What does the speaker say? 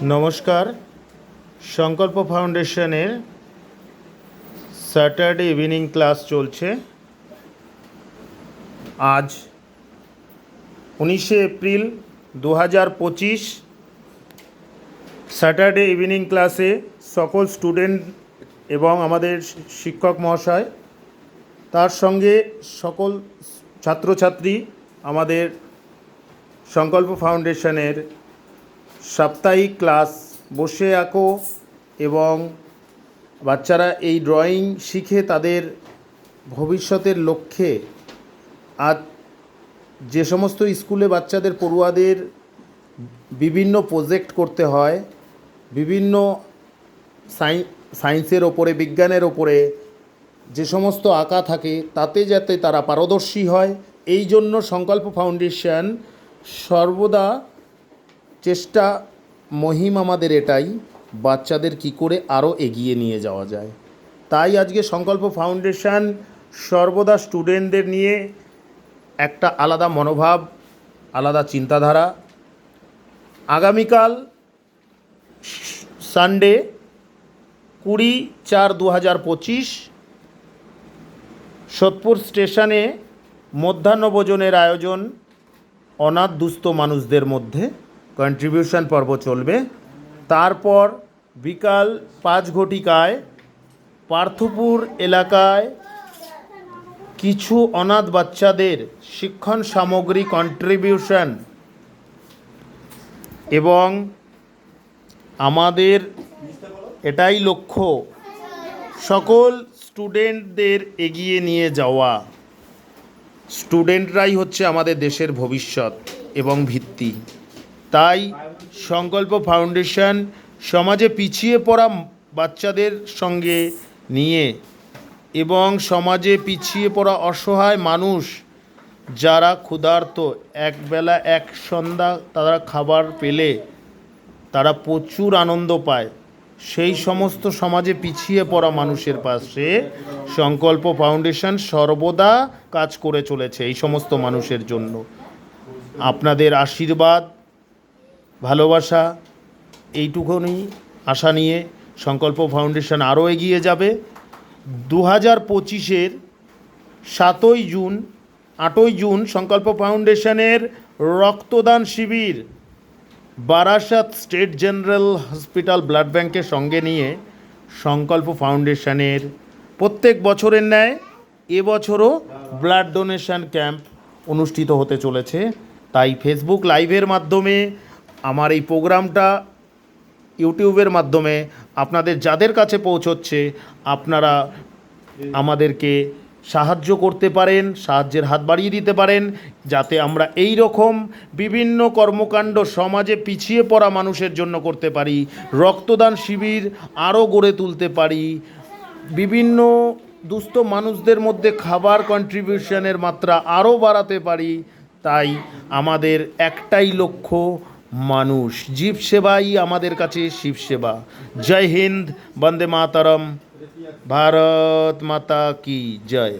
নমস্কার। সংকল্প ফাউন্ডেশনের স্যাটারডে ইভিনিং ক্লাস চলছে। আজ 19শে এপ্রিল 2025 স্যাটারডে ইভিনিং ক্লাসে সকল স্টুডেন্ট এবং আমাদের শিক্ষক মহাশয়, তার সঙ্গে সকল ছাত্রছাত্রী আমাদের সংকল্প ফাউন্ডেশনের সাপ্তাহিক ক্লাস বসে আঁকো এবং বাচ্চারা এই ড্রয়িং শিখে তাদের ভবিষ্যতের লক্ষ্যে আজ যে সমস্ত স্কুলে বাচ্চাদের পড়ুয়াদের বিভিন্ন প্রজেক্ট করতে হয়, বিভিন্ন সায়েন্সের ওপরে, বিজ্ঞানের ওপরে যে সমস্ত আঁকা থাকে, তাতে যাতে তারা পারদর্শী হয়, এই জন্য সংকল্প ফাউন্ডেশন সর্বদা চেষ্টা মহিম আমাদের এটাই, বাচ্চাদের কি করে আরও এগিয়ে নিয়ে যাওয়া যায়। তাই আজকে সংকল্প ফাউন্ডেশন সর্বদা স্টুডেন্টদের নিয়ে একটা আলাদা মনোভাব, আলাদা চিন্তাধারা। আগামীকাল সানডে 20/4/2025 সোদপুর স্টেশনে মধ্যাহ্নভোজনের আয়োজন। অনাথ দুস্থ মানুষদের মধ্যে কন্ট্রিবিউশন পর্ব চলবে। তারপর বিকাল 5 ঘটিকায় পার্থপুর এলাকায় কিছু অনাথ বাচ্চাদের শিক্ষণ সামগ্রী কন্ট্রিবিউশন এবং আমাদের এটাই লক্ষ্য, সকল স্টুডেন্টদের এগিয়ে নিয়ে যাওয়া। স্টুডেন্টরাই হচ্ছে আমাদের দেশের ভবিষ্যৎ এবং ভিত্তি। তাই সংকল্প ফাউন্ডেশন সমাজে পিছিয়ে পড়া বাচ্চাদের সঙ্গে নিয়ে এবং সমাজে পিছিয়ে পড়া অসহায় মানুষ যারা ক্ষুধার্ত, একবেলা এক সন্ধ্যা তারা খাবার পেলে তারা প্রচুর আনন্দ পায়, সেই সমস্ত সমাজে পিছিয়ে পড়া মানুষের পাশে সংকল্প ফাউন্ডেশন সর্বদা কাজ করে চলেছে। এই সমস্ত মানুষের জন্য আপনাদের আশীর্বাদ, ভালোবাসা, এইটুকুনি আশা নিয়ে সংকল্প ফাউন্ডেশন আরও এগিয়ে যাবে। 2025-এর 7ই জুন 8ই জুন সংকল্প ফাউন্ডেশনের রক্তদান শিবির Barasat state general hospital blood ব্যাংকের সঙ্গে নিয়ে সংকল্প ফাউন্ডেশনের প্রত্যেক বছরের ন্যায় এবছরও ব্লাড ডোনেশন ক্যাম্প অনুষ্ঠিত হতে চলেছে। তাই ফেসবুক লাইভের মাধ্যমে আমার এই প্রোগ্রামটা ইউটিউবের মাধ্যমে আপনাদের যাদের কাছে পৌঁছচ্ছে, আপনারা আমাদেরকে সাহায্য করতে পারেন, সাহায্যের হাত বাড়িয়ে দিতে পারেন, যাতে আমরা এই রকম বিভিন্ন কর্মকাণ্ড সমাজে পিছিয়ে পড়া মানুষের জন্য করতে পারি, রক্তদান শিবির আরও গড়ে তুলতে পারি, বিভিন্ন দুস্থ মানুষদের মধ্যে খাবার কন্ট্রিবিউশনের মাত্রা আরও বাড়াতে পারি। তাই আমাদের একটাই লক্ষ্য, মানুষ। জীব সেবাই আমাদের কাছে শিব সেবা। জয় হিন্দ, বন্দে মাতরম, ভারত মাতা কি জয়।